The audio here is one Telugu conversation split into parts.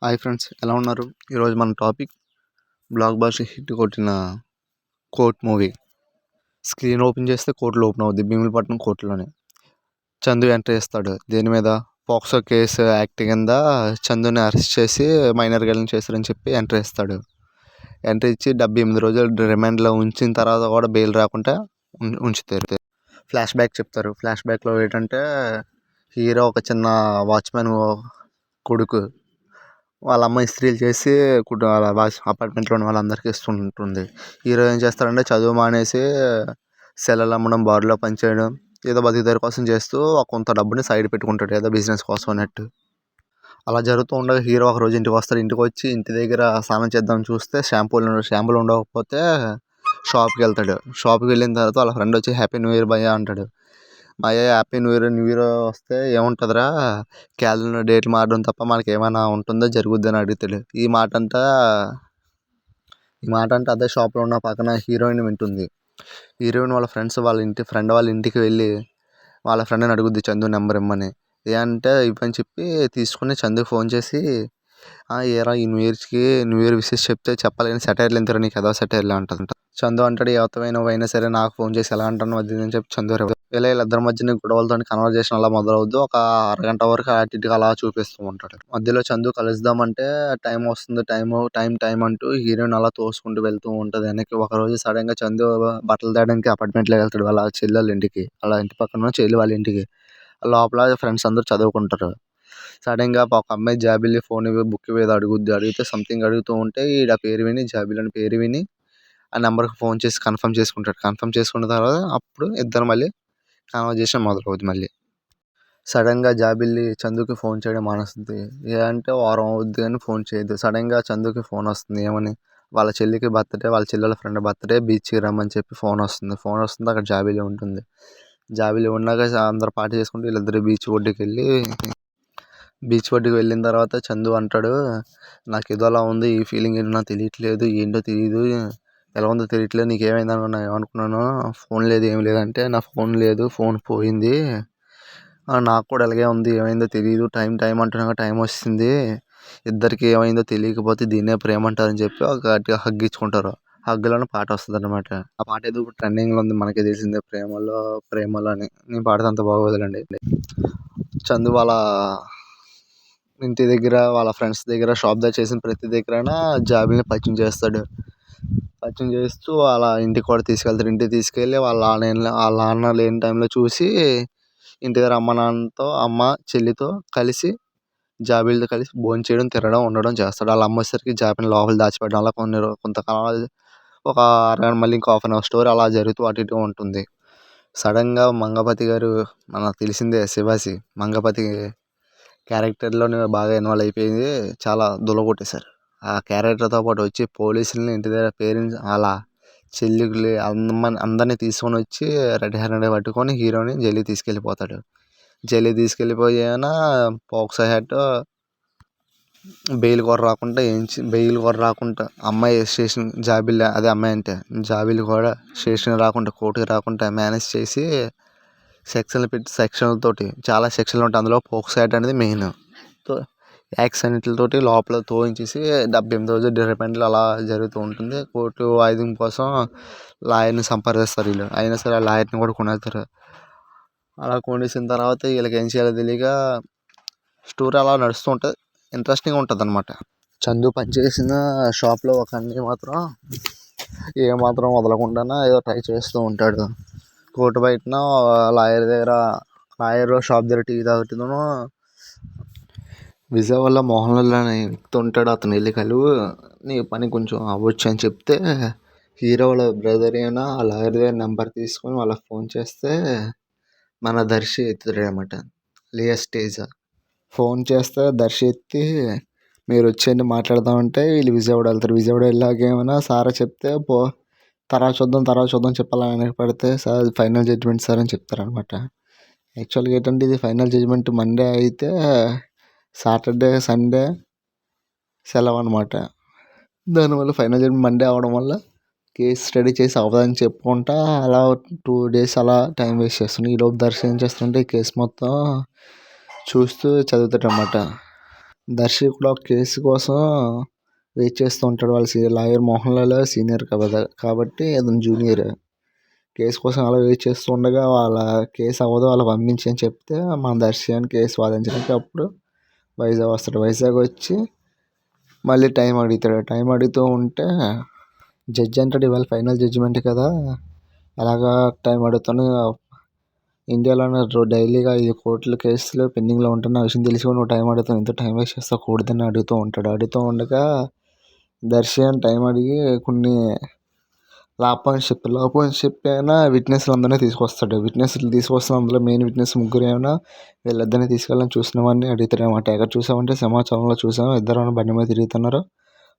హాయ్ ఫ్రెండ్స్, ఎలా ఉన్నారు? ఈరోజు మన టాపిక్ బ్లాక్ బస్టర్ హిట్ కొట్టిన కోర్ట్ మూవీ. స్క్రీన్ ఓపెన్ చేస్తే కోర్టులో ఓపెన్ అవుద్ది, భీములపట్నం కోర్టులోనే. చందు ఎంటర్ చేస్తాడు. దేని మీద? పోక్సో కేసు యాక్ట్ కింద చందుని అరెస్ట్ చేసి మైనర్ గేలింగ్ చేశారని చెప్పి ఎంటర్ ఇస్తాడు. ఎంటర్ ఇచ్చి 78 రోజులు రిమాండ్లో ఉంచిన తర్వాత కూడా బెయిల్ రాకుండా ఉంచుతారు. ఫ్లాష్ బ్యాక్ చెప్తారు. ఫ్లాష్ బ్యాక్లో ఏంటంటే హీరో ఒక చిన్న వాచ్మెన్ కొడుకు వాళ్ళ అమ్మ ఇస్త్రీలు చేసి వాళ్ళ అపార్ట్మెంట్లో ఉన్న వాళ్ళందరికీ ఇస్తుంటుంది. హీరో ఏం చేస్తాడంటే చదువు మానేసి సెలలు అమ్మడం, బార్లో పనిచేయడం, ఏదో బతుకుదేరు కోసం చేస్తూ కొంత డబ్బుని సైడ్ పెట్టుకుంటాడు, ఏదో బిజినెస్ కోసం అన్నట్టు. అలా జరుగుతూ ఉండగా హీరో ఒకరోజు ఇంటికి వస్తాడు. ఇంటికి వచ్చి ఇంటి దగ్గర స్నానం చేద్దాం చూస్తే షాంపూలు ఉండకపోతే షాప్కి వెళ్తాడు. షాప్కి వెళ్ళిన తర్వాత వాళ్ళ ఫ్రెండ్ వచ్చి హ్యాపీ న్యూ ఇయర్ భయ్యా అంటాడు. భయ్యా హ్యాపీ న్యూ ఇయర్ వస్తే ఏముంటుందిరా, క్యాలెండర్ డేట్లు మారడం తప్ప మనకి ఏమైనా ఉంటుందో జరుగుద్ది అని అడుగుతాడు. ఈ మాట అంటే అదే షాప్లో ఉన్న పక్కన హీరోయిన్ వింటుంది. హీరోయిన్ వాళ్ళ ఫ్రెండ్ వాళ్ళ ఇంటికి వెళ్ళి వాళ్ళ ఫ్రెండ్ని అడుగుద్ది చందు నెంబర్ ఇమ్మని. ఏ అంటే ఇవ్వని చెప్పి తీసుకుని చందుకి ఫోన్ చేసి, ఏరా ఈ న్యూ ఇయర్ విషెస్ చెప్తే చెప్పాలని సెటైర్లు ఎంతరా నీకు, ఏదో సెటైర్లు అంటుంది. చందు అంటాడు, ఎవరైనా సరే నాకు ఫోన్ చేసి ఎలా అంటాను అది అని చెప్పి చందు ఇలా వీళ్ళిద్దరి మధ్యన గొడవలతో కన్వర్జేషన్ అలా మొదలవుద్దు. ఒక అరగంట వరకు అటు ఇటుగా అలా చూపిస్తూ ఉంటాడు. మధ్యలో చందు కలుద్దామంటే టైం వస్తుంది, టైం అంటూ హీరోయిన్ అలా తోసుకుంటూ వెళ్తూ ఉంటుంది వెనక్కి. ఒకరోజు సడన్గా చందు బట్టలు తేయడానికి అపార్ట్మెంట్లోకి వెళ్తాడు వాళ్ళ చెల్లెళ్ళ ఇంటికి, అలా ఇంటి పక్కన చెల్లి వాళ్ళ ఇంటికి. లోపల ఫ్రెండ్స్ అందరూ చదువుకుంటారు. సడన్గా ఒక అమ్మాయి జాబిల్లి ఫోన్ బుక్ మీద అడిగితే సంథింగ్ అడుగుతూ ఉంటే ఈడ పేరు విని, జాబిల్ అని పేరు విని ఆ నెంబర్కి ఫోన్ చేసి కన్ఫర్మ్ చేసుకుంటాడు. కన్ఫర్మ్ చేసుకున్న తర్వాత అప్పుడు ఇద్దరు మళ్ళీ కన్వర్జేషన్ మొదలవుద్ది. మళ్ళీ సడన్గా జాబిల్లి చందుకి ఫోన్ చేయడం మానేస్తుంది. అంటే వారం అవుద్ది కానీ ఫోన్ చేయదు. సడన్గా చందుకి ఫోన్ వస్తుంది. ఏమని? వాళ్ళ చెల్లికి బర్త్డే, వాళ్ళ చెల్లెల ఫ్రెండ్ బర్త్డే, బీచ్కి రమ్మని చెప్పి ఫోన్ వస్తుంది. అక్కడ జాబిల్లి ఉంటుంది. జాబిల్లి ఉన్నాక అందరు పార్టీ చేసుకుంటూ వీళ్ళిద్దరు బీచ్ ఒడ్డుకి వెళ్ళిన తర్వాత చందు అంటాడు, నాకు ఏదోలా ఉంది, ఈ ఫీలింగ్ ఏంటో నాకు తెలియట్లేదు, ఏంటో తెలియదు, ఎలా ఉందో తెలియట్లేదు, నీకు ఏమైంది ఏమనుకున్నాను, ఫోన్ లేదు ఏం లేదంటే, నా ఫోన్ లేదు, ఫోన్ పోయింది, నాకు కూడా అలాగే ఉంది, ఏమైందో తెలియదు, టైం అంటున్నాక టైం వస్తుంది, ఇద్దరికి ఏమైందో తెలియకపోతే దీన్నే ప్రేమ అంటారని చెప్పి ఒక గట్టిగా హగ్ ఇచ్చుకుంటారు. హగ్గులోనే పాట వస్తుంది అనమాట. ఆ పాట ఏదో ట్రెండింగ్లో ఉంది, మనకే తెలిసిందే, ప్రేమలో అని. నేను పాడితే అంత బాగోదులండి. చందు వాళ్ళ ఇంటి దగ్గర, వాళ్ళ ఫ్రెండ్స్ దగ్గర, షాప్ దగ్గర చేసిన ప్రతి దగ్గర జాబిల్ని పరిచయం చేస్తాడు. పరిచయం చేస్తూ వాళ్ళ ఇంటికి కూడా తీసుకెళ్తాడు. ఇంటికి తీసుకెళ్ళి వాళ్ళ నాన్న లేని టైంలో చూసి ఇంటి దగ్గర అమ్మ చెల్లితో కలిసి జాబిల్తో కలిసి భోంచేయడం, తినడం, ఉండడం చేస్తాడు. వాళ్ళ అమ్మ వచ్చేసరికి జాబిల్ని లోపల దాచిపెట్టడం, అలా కొంతకాలం ఒక అరగంట మళ్ళీ ఇంకో హాఫ్ అన్ అవర్ స్టోరీ అలా జరుగుతూ అటు ఇటు ఉంటుంది. సడన్గా మంగపతి గారు, మనకు తెలిసిందే శివాజీ, మంగపతి క్యారెక్టర్లోనే బాగా ఇన్వాల్వ్ అయిపోయింది, చాలా దులగొట్టేశారు. ఆ క్యారెక్టర్తో పాటు వచ్చి పోలీసులని, ఇంటి దగ్గర పేరెంట్స్, అలా చెల్లికి అందరినీ తీసుకొని వచ్చి రెడ్ హ్యాండెడ్గా పట్టుకొని హీరోని జైలుకి తీసుకెళ్ళిపోతాడు. జైలుకి తీసుకెళ్ళిపోయాన పోక్సో యాక్ట్ బెయిల్ కూడా రాకుండా అమ్మాయి స్టేషన్ జాబిల్లి, అదే అమ్మాయి అంటే జాబిల్లి కూడా స్టేషన్కి రాకుండా, కోర్టుకి రాకుండా మేనేజ్ చేసి సెక్షన్లతోటి, చాలా సెక్షన్లు ఉంటాయి, అందులో పోక్సో యాక్ట్ అనేది మెయిన్. యాక్ట్స్ అన్నిటితోటి లోపల తోయించేసి 78 రోజులు రిమాండ్లో అలా జరుగుతూ ఉంటుంది. కోర్టు వాయిదా కోసం లాయర్ని సంప్రదిస్తారు వీళ్ళు. అయినా సరే ఆ లాయర్ని కూడా కొనేస్తారు. అలా కొనేసిన తర్వాత వీళ్ళకి ఏం చేయాలో తెలియక స్టోరీ అలా నడుస్తూ ఉంటుంది. ఇంట్రెస్టింగ్గా ఉంటుంది అనమాట. చందు పనిచేసిన షాప్లో ఒక అన్నీ మాత్రం ఏమాత్రం వదలకుండా ఏదో ట్రై చేస్తూ ఉంటాడు. కోర్టు బయటన లాయర్ షాప్ దగ్గర టీ తాగుతున్నాను. విజయవాడలో మోహన్లాల్ అనే వ్యక్తి ఉంటాడు. అతను వెళ్ళి కలువు, నీ పని కొంచెం అవ్వచ్చు అని చెప్తే హీరో వాళ్ళ బ్రదర్ అయినా ఆ లాయర్ దగ్గర నెంబర్ తీసుకొని వాళ్ళకి ఫోన్ చేస్తే మన దర్శి ఎత్తుతాడు అనమాట, లియస్ తేజ. ఫోన్ చేస్తే దర్శి ఎత్తి, మీరు వచ్చేయండి మాట్లాడదామంటే వీళ్ళు విజయవాడ వెళ్తారు. విజయవాడ వెళ్ళాక ఏమైనా సారా చెప్తే తర్వాత చూద్దాం చెప్పాలని పడితే, సార్ ఫైనల్ జడ్జ్మెంట్ సార్ అని చెప్తారనమాట. యాక్చువల్గా ఏంటంటే ఇది ఫైనల్ జడ్జ్మెంట్ మండే అయితే సాటర్డే సండే సెలవు అనమాట. దానివల్ల ఫైనల్ జడ్జ్మెంట్ మండే అవడం వల్ల కేసు స్టడీ చేసి అవ్వదని చెప్పుకుంటా అలా 2 days అలా టైం వేస్ట్ చేస్తున్నాను. ఈలోపు దర్శనం ఏం చేస్తుంటే ఈ కేసు మొత్తం చూస్తూ చదువుతాడు అనమాట. దర్శి కూడా ఒక కేసు కోసం వెయిట్ చేస్తూ ఉంటాడు. వాళ్ళ లాయర్ మోహన్ లాల్ సీనియర్ కాబట్టి అతను జూనియర్. కేసు కోసం అలా వెయిట్ చేస్తూ ఉండగా వాళ్ళ కేసు అవ్వదు, వాళ్ళు పంపించి అని చెప్తే మన దర్శి అని కేసు వాదించడానికి అప్పుడు వైజాగ్ వస్తాడు. వైజాగ్ వచ్చి మళ్ళీ టైం అడుగుతాడు. టైం అడుగుతూ ఉంటే జడ్జి అంటాడు, ఇవాళ ఫైనల్ జడ్జిమెంట్ కదా, ఎలాగా టైం అడుగుతాను, ఇండియాలోనే డైలీగా 5 కోట్ల కేసులు పెండింగ్లో ఉంటున్న విషయం తెలిసి కూడా నువ్వు టైం అడుగుతావు, ఇంత టైం వేస్ట్ చేస్తావు కూడదని అడుగుతూ ఉంటాడు. అడుగుతూ ఉండగా దర్శి అని టైం అడిగి కొన్ని లాపాన్ అయినా విట్నెస్లు అందరినీ తీసుకొస్తాడు. విట్నెస్లు తీసుకొస్తే అందులో మెయిన్ విట్నెస్ ముగ్గురు ఏమైనా వీళ్ళిద్దరిని తీసుకెళ్ళని చూసినవాడిని అడుగుతాడు అన్నమాట. ఎక్కడ చూసామంటే సమాచారంలో చూసాము, ఇద్దరు బండి మీద తిరుగుతున్నారు,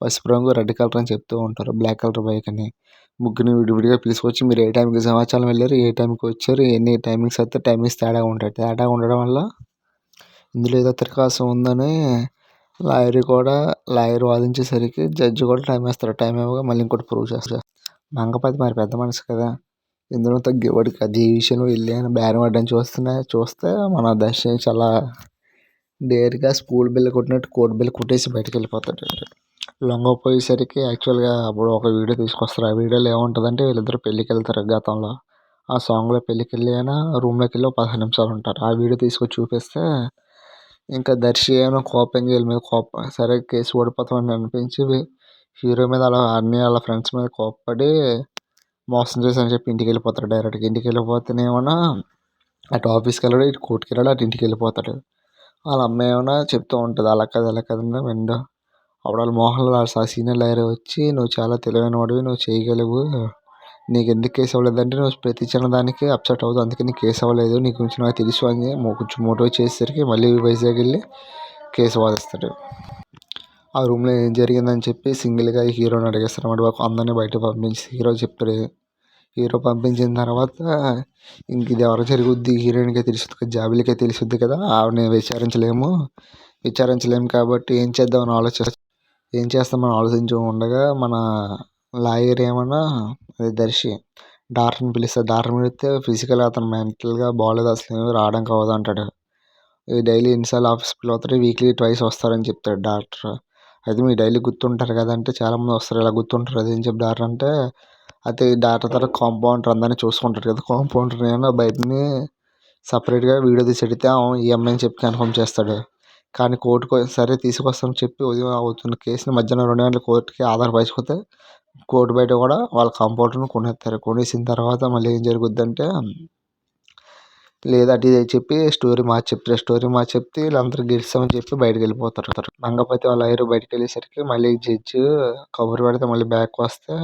పసుపు రంగు రెడ్ కలర్ అని చెప్తూ ఉంటారు, బ్లాక్ కలర్ బైక్ అని. ముగ్గురిని విడివిడిగా తీసుకొచ్చి మీరు ఏ టైంకి సమాచారం వెళ్ళారు, ఏ టైంకి వచ్చారు, ఎన్ని టైమింగ్స్ అయితే టైమింగ్స్ తేడా ఉంటాయి. తేడా ఉండడం వల్ల ఇందులో ఏదో తిరకాసం ఉందని లాయర్ వాదించేసరికి జడ్జి కూడా టైం వేస్తాడు. టైం ఇవ్వగా మళ్ళీ ఇంకోటి ప్రూవ్ చేస్తారు. మంగపతి మరి పెద్ద మనిషి కదా, ఇందులో తగ్గేవాడికి అది ఈ విషయంలో వెళ్ళి అని బేరం ఆడని చూస్తే మన దర్శి చాలా డేర్గా స్కూల్ బిల్ కొట్టినట్టు కోర్టు బిల్ కొట్టేసి బయటకు వెళ్ళిపోతాడు. లొంగపోయేసరికి యాక్చువల్గా అప్పుడు ఒక వీడియో తీసుకొస్తారు. ఆ వీడియోలో ఏముంటుందంటే వీళ్ళిద్దరు పెళ్ళికి వెళ్తారు గతంలో. ఆ సాంగ్లో పెళ్ళికి వెళ్ళి అయినా రూమ్లోకి వెళ్ళి 15 నిమిషాలు ఉంటారు. ఆ వీడియో తీసుకొచ్చి చూపిస్తే ఇంకా దర్శి ఏమైనా కోపంగా వీళ్ళ మీద సరే కేసు ఓడిపోతామని అనిపించి హీరో మీద అలా అన్ని వాళ్ళ ఫ్రెండ్స్ మీద కోప్పడి మోసం చేశానని చెప్పి ఇంటికి వెళ్ళిపోతాడు. డైరెక్ట్గా ఇంటికి వెళ్ళిపోతేనేమన్నా అటు ఆఫీస్కి వెళ్ళాడు, ఇటు కోర్టుకి వెళ్ళాడు, అటు ఇంటికి వెళ్ళిపోతాడు. వాళ్ళ అమ్మ ఏమైనా చెప్తూ ఉంటుంది, అలా కదండి విండు. అప్పుడు వాళ్ళ మోహన్ లాల్ సీనియర్ లాయర్ వచ్చి నువ్వు చాలా తెలివైన వాడివి, నువ్వు చేయగలవు, నీకు ఎందుకు కేసు అవ్వలేదంటే నువ్వు ప్రతి చిన్న దానికి అప్సెట్ అవుతుంది, అందుకే నీకు కేసు అవ్వలేదు, నీ గురించి నాకు తెలుసు అని కొంచెం మోటివేట్ చేసేసరికి మళ్ళీ వైజాగ్ వెళ్ళి కేసు వాదిస్తాడు. ఆ రూమ్లో ఏం జరిగిందని చెప్పి సింగిల్గా హీరోని అడిగేస్తారు అన్నమాట. అందరినీ బయట పంపించి హీరో చెప్తాడు. హీరో పంపించిన తర్వాత ఇంక ఇది ఎవరు జరుగుద్ది, హీరోయిన్కే తెలుస్తుంది, జాబిలికే తెలుస్తుంది కదా, ఆవిడని విచారించలేము కాబట్టి ఏం చేస్తామని ఆలోచించి ఉండగా మన లాయర్ ఏమన్నా దర్శి డాక్టర్ని పిలుస్తాడు. డాక్టర్ని పిలిస్తే ఫిజికల్గా అతను మెంటల్గా బాగోలేదు, అసలు ఏమీ రావడానికి అవ్వదు అంటాడు. డైలీ ఎన్నిసార్లు ఆఫీస్కి అవుతారు, వీక్లీ 2 వస్తారని చెప్తాడు డాక్టర్. అయితే మీరు డైలీ గుర్తుంటారు కదా అంటే చాలామంది వస్తారు, ఇలా గుర్తుంటారు అదేం చెప్పి డాక్టర్ అంటే, అయితే డాక్టర్ తర్వాత కాంపౌండర్ అందరినీ చూసుకుంటారు కదా, కాంపౌండర్ ఏమో బయటని సపరేట్గా వీడియో తీసి అడిగితే ఈ అమ్మాయిని చెప్పి కన్ఫర్మ్ చేస్తాడు. కానీ కోర్టుకు సరే తీసుకొస్తామని చెప్పి ఉదయం అవుతున్న కేసుని మధ్యాహ్నం 2 గంటల కోర్టుకి ఆధారపరిచిపోతే కోర్టు బయట కూడా వాళ్ళ కాంపౌండర్ని కొనేస్తారు. కొనేసిన తర్వాత మళ్ళీ ఏం జరుగుద్దంటే లేదా అటు చెప్పి స్టోరీ మార్చి చెప్తే వీళ్ళందరూ గెలిచామని చెప్పి బయటకు వెళ్ళిపోతారు. మంగపతి వాళ్ళ హీరో బయటకు వెళ్ళేసరికి మళ్ళీ జడ్జి కబురు పెడితే మళ్ళీ బ్యాక్ వస్తే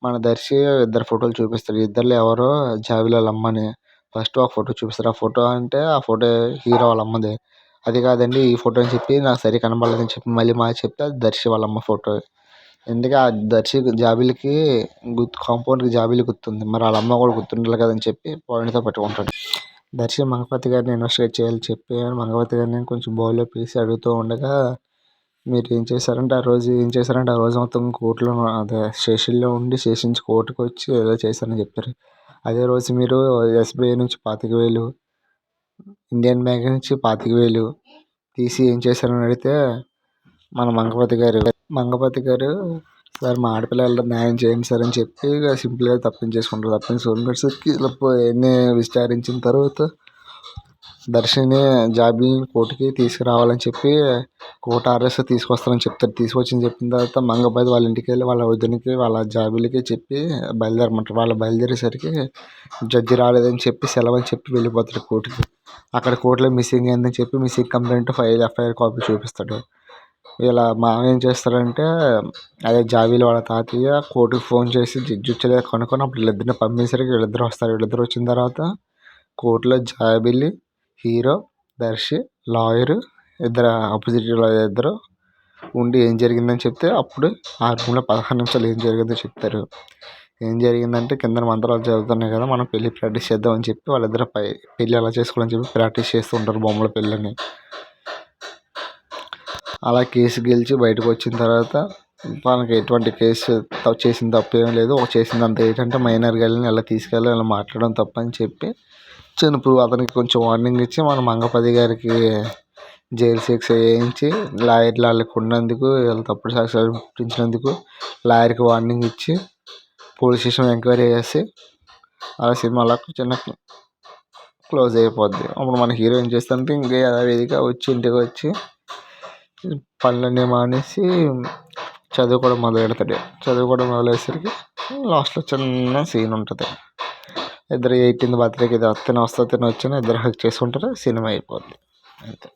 మన దర్శి 2 ఫోటోలు చూపిస్తాడు. ఇద్దరిలో ఎవరో జాబిలి వాళ్ళ అమ్మని ఫస్ట్ ఒక ఫోటో చూపిస్తారు. ఆ ఫోటో అంటే ఆ ఫోటో హీరో వాళ్ళ అమ్మది. అది కాదండి ఈ ఫోటో అని చెప్పి నాకు సరిగ్గా కనబడలేదని చెప్పి మళ్ళీ మార్చి చెప్తే అది దర్శి వాళ్ళ అమ్మ ఫోటో. ఎందుకు ఆ దర్శి జాబిలికి కాంపౌండ్కి జాబిలి గుర్తుంది, మరి వాళ్ళ అమ్మ కూడా గుర్తుండాలి కదని చెప్పి పాయింట్తో పట్టుకుంటాడు. దర్శి మంగపతి గారిని ఇన్వెస్టిగేట్ చేయాలని చెప్పి మంగపతి గారిని కొంచెం బౌల్లో పీసి అడుగుతూ ఉండగా మీరు ఏం చేశారంటే ఆ రోజు మొత్తం కోర్టులో అదే స్టేషన్లో ఉండి స్టేషన్ నుంచి కోర్టుకు వచ్చి ఏదో చేశారని చెప్పారు. అదే రోజు మీరు SBI నుంచి 25,000 ఇండియన్ బ్యాంక్ నుంచి 25,000 తీసి ఏం చేశారని అడిగితే మన మంగపతి గారు సార్ మా ఆడపిల్లలు న్యాయం చేయండి సార్ అని చెప్పి సింపుల్గా తప్పించేసుకుంటారు. ఎన్ని విచారించిన తర్వాత దర్శిని జాబిలిని కోర్టుకి తీసుకురావాలని చెప్పి కోర్టు ఆర్డర్స్ తీసుకొస్తారని చెప్తారు. తీసుకొచ్చి చెప్పిన తర్వాత మంగపతి వాళ్ళ ఇంటికి వెళ్ళి వాళ్ళ వదినకి వాళ్ళ జాబిలికి చెప్పి బయలుదేరమంటారు. వాళ్ళు బయలుదేరేసరికి జడ్జి రాలేదని చెప్పి సెలవు అని చెప్పి వెళ్ళిపోతారు కోర్టుకి. అక్కడ కోర్టులో మిస్సింగ్ అయిందని చెప్పి మిస్సింగ్ కంప్లైంట్ FIR కాపీ చూపిస్తాడు. వీళ్ళ మామ ఏం చేస్తారంటే అదే జాబిలి వాళ్ళ తాతయ్య కోర్టుకి ఫోన్ చేసి జడ్జి వచ్చేలాగా కనుక్కొని అప్పుడు వీళ్ళిద్దరిని పంపించడానికి వీళ్ళిద్దరు వస్తారు. వీళ్ళిద్దరు వచ్చిన తర్వాత కోర్టులో జాబిలి, హీరో, దర్శి, లాయరు ఇద్దరు ఆపోజిట్ లాయర్ ఇద్దరు ఉండి ఏం జరిగిందని చెప్తే అప్పుడు ఆ రూమ్లో 15 నిమిషాలు ఏం జరిగిందో చెప్తారు. ఏం జరిగిందంటే కింద మంత్రాలు చదువుతున్నాయి కదా, మనం పెళ్ళి ప్రాక్టీస్ చేద్దామని చెప్పి వాళ్ళిద్దరు పెళ్ళి ఎలా చేసుకోవాలని చెప్పి ప్రాక్టీస్ చేస్తూ ఉంటారు బొమ్మల పెళ్ళని. అలా కేసు గెలిచి బయటకు వచ్చిన తర్వాత మనకి ఎటువంటి కేసు చేసిన తప్పు ఏం లేదు, చేసిందంత ఏంటంటే మైనర్ గర్ల్ని ఎలా తీసుకెళ్ళి అలా మాట్లాడడం తప్పని చెప్పి అతనికి కొంచెం వార్నింగ్ ఇచ్చి మన మంగపతి గారికి జైలు శిక్ష వేయించి లాయర్లు వాళ్ళకి ఉన్నందుకు వీళ్ళు తప్పుడు సాక్ష్యాలు పుట్టించినందుకు లాయర్కి వార్నింగ్ ఇచ్చి పోలీస్ స్టేషన్ ఎంక్వైరీ చేసి ఆ సినిమాలో చిన్న క్లోజ్ అయిపోద్ది. అప్పుడు మన హీరో ఏం చేస్తాడంటే ఇంకా యథావిధిగా వచ్చి ఇంటికి వచ్చి పనులన్నీ మానేసి చదువుకోవడం మొదలెడతాడు. చదువుకోవడం మొదలయ్యేసరికి లాస్ట్లో చిన్న సీన్ ఉంటుంది. ఇద్దరు 18th బర్త్డేకి తిన వస్తా తిన వచ్చిన ఇద్దరు హక్ చేసుకుంటారు. సినిమా అయిపోద్ది అంతే.